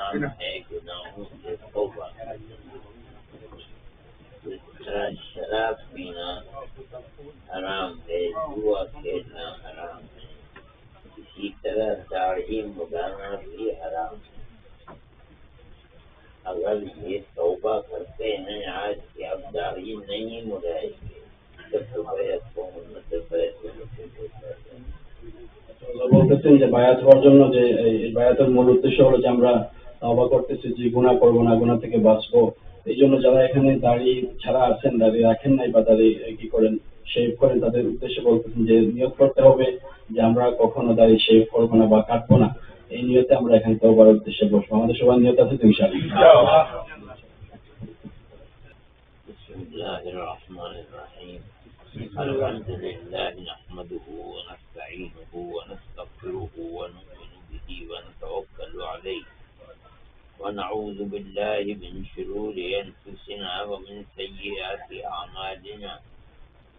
حرام ہے گناہوں سے توبہ کرنا. اس طرح شراب پینا حرام ہے، جوا کھیلنا حرام ہے، اسی طرح داڑھی مڈانا بھی حرام ہے. اگر یہ توبہ کرتے ہیں آج کہ اب داڑھی نہیں مڈائیں گے বলতেছেন যে বায়াত হওয়ার জন্য যে এই বায়াতের মূল উদ্দেশ্য হলো যে আমরা তওবা করতেছি যে গুনাহ করবো না, গুনাহ থেকে বাঁচবো। এই জন্য যারা এখানে দাড়ি ছাড়া আছেন, দাড়ি রাখেন নাই বা দাড়ি কি করেন শেভ করেন, তাদের উদ্দেশ্যে বলতেছেন যে নিয়ত করতে হবে যে আমরা কখনো দাড়ি শেভ করবো না বা কাটবো না। এই নিয়তে আমরা এখানে তওবার উদ্দেশ্যে বসবো। আমাদের সবার নিয়ত আছে তো ইনশাআল্লাহ। الحمد لله نحمده ونستعينه ونستغفره ونؤمن به ونتوكل عليه ونعوذ بالله من شرور أنفسنا ومن سيئات أعمالنا.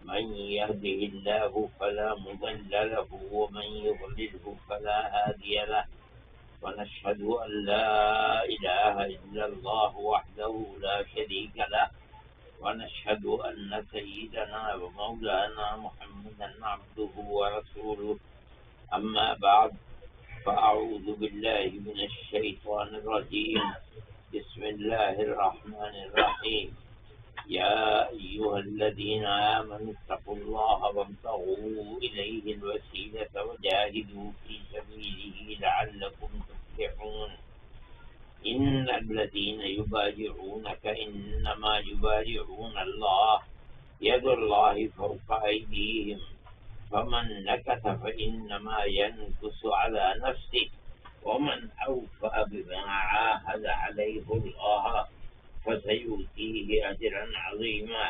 من يهده الله فلا مضل له ومن يضلله فلا هادي له. ونشهد أن لا إله إلا الله وحده لا شريك له. ونشهد أن سيدنا ومولانا محمدا عبده ورسوله. أما بعد فأعوذ بالله من الشيطان الرجيم. بسم الله الرحمن الرحيم. يا أيها الذين آمنوا اتقوا الله وابتغوا إليه الوسيلة وجاهدوا في سبيله لعلكم تفلحون. إن الذين يبايعونك إنما يبايعون الله يد الله فوق أيديهم فمن نكث فإنما ينكث على نفسه ومن أوفى بما عاهد عليه الله فسيؤتيه أجرا عظيما.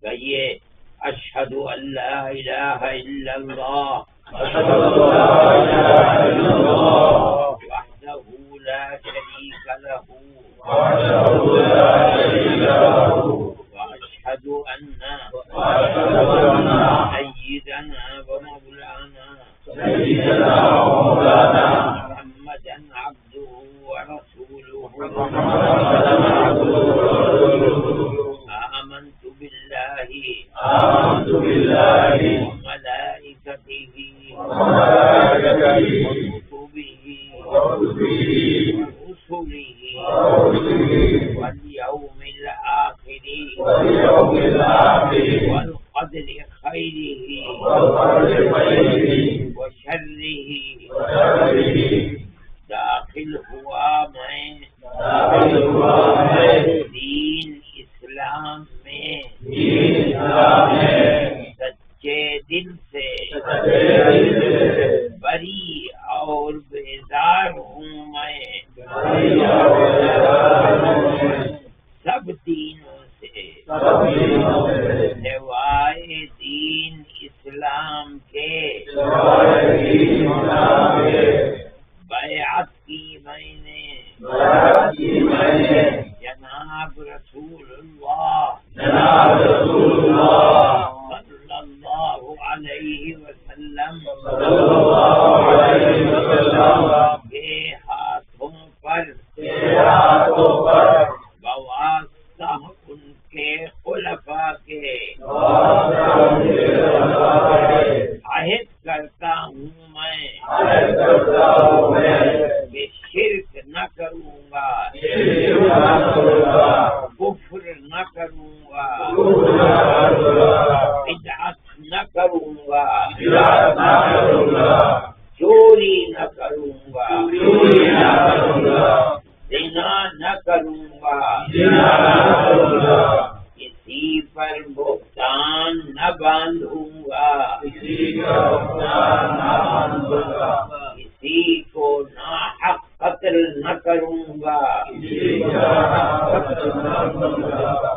فيه أشهد أن لا إله إلا الله وحده لا شريك له وأشهد أن سيدنا ومولانا محمدا عبده ورسوله. آمنت بالله وملائكته وكتبه ورسله واليوم الآخر والقدر خيره وشره. داخل ہوا میں دین اسلام میں سچے دل سے بری اور بیدار ہوں میں سب دینوں سے سوائے دین اسلام کے. بیعت کی میں نے جناب رسول اللہ صلی اللہ علیہ وسلم کے ہاتھوں پر بواسطہ ان کے خلفاء کے عہد کرتا ہوں میں کہ شرک نہ کروں گا، کفر نہ کروں گا، بدعت نہ کروں گا، چوری نہ کروں گا، زنا نہ کروں گا، کسی پر بہتان نہ باندھوں گا، کسی کو ناحق قتل نہ کروں گا،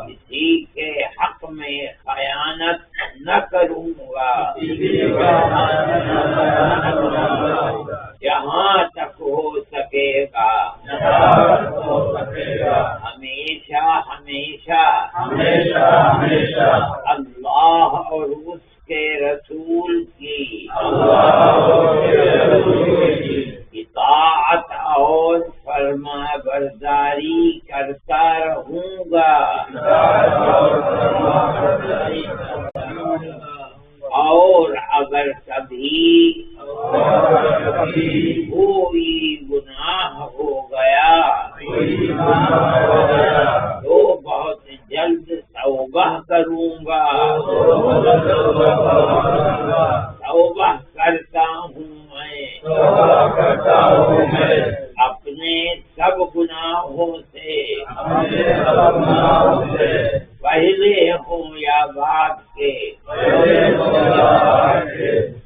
کسی کے حق میں خیانت نہ کروں گا. جہاں تک ہو سکے گا ہمیشہ اللہ اور اس کے رسول کی اطاعت اور فرما کوئی گناہ ہو گیا تو بہت جلد توبہ کروں گا، توبہ کرتا ہوں میں اپنے سب گناہوں سے، پہلے ہوں یا بعد کے،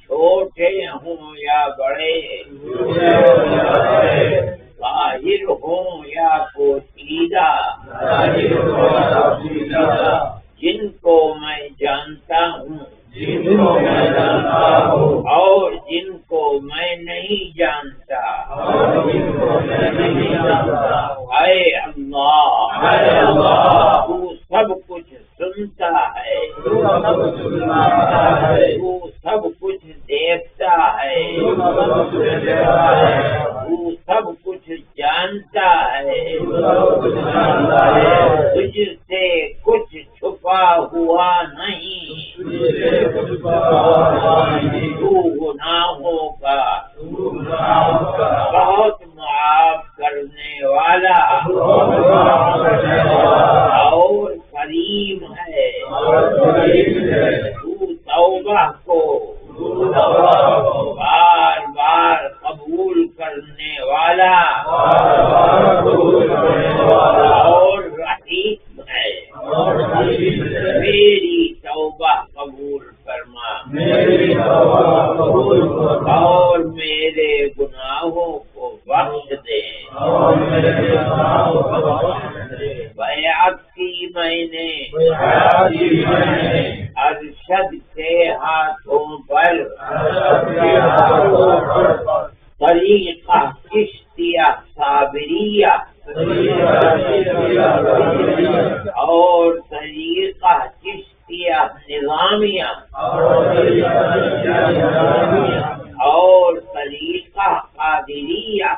چھوٹے ہوں یا بڑے، ظاہر ہوں یا پوشیدہ، جن کو میں جانتا ہوں اور جن کو میں نہیں جانتا۔ اے اللہ تو سب کچھ سنتا ہے، تو سب کچھ دیکھتا ہے، تو سب کچھ جانتا ہے، تجھ سے کچھ چھپا ہوا نہیں، تو گناہوں کا بہت معاف کرنے والا اور کریم ہے، تو توبہ کو بار بار قبول کرنے والا اور رحیم ہے۔ میری توبہ قبول فرما اور میرے گناہوں کو بخش دے۔ بیعت کی میں نے ارشد کے ہاتھوں پر، طریقہ چشتیہ صابریہ اور طریقہ چشتیہ نظامیہ اور طریقہ قادریہ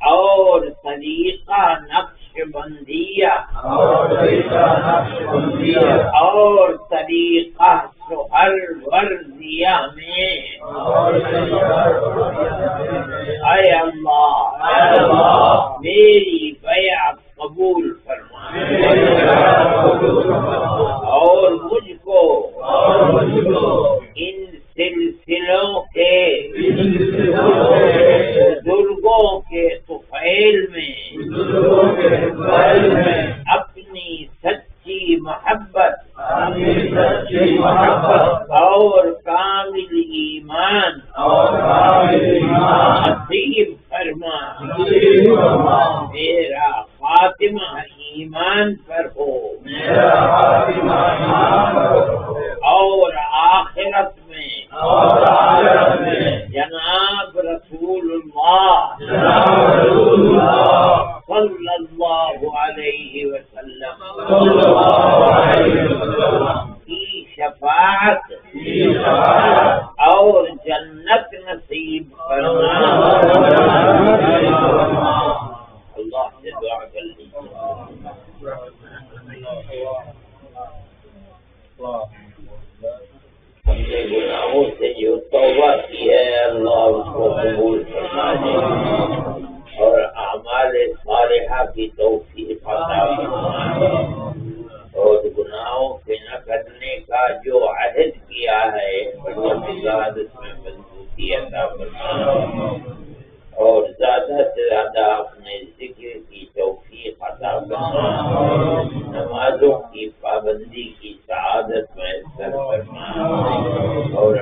اور طریقہ نقش بندیہ اور طریقہ سہر ورزیہ میں، اے اللہ میری بیعت قبول فرما اور مجھ کو ان سلسلوں کے بزرگوں کے طفیل میں اپنی سچی محبت اور کامل ایمان نصیب فرما۔ میرا خاتمہ ایمان پر ہو اور آخرت میں جناب رسول اللہ صلی اللہ علیہ وسلم کی شفاعت اور جنت نصیب فرما۔ اللہ سے دعا کر لیجیے۔ ہم نے گناہوں سے جو توبہ کی ہے اللہ اس کو قبول فرما دے اور اعمال صالحہ کی توفیق عطا فرما دے، اور گناہوں کے نہ کرنے کا جو عہد کیا ہے پروردگار اس میں مضبوطی عطا فرما اور زیادہ سے زیادہ اپنے ذکر کی توفیق عطا فرما، نمازوں کی پابندی کی سعادت میسر فرما اور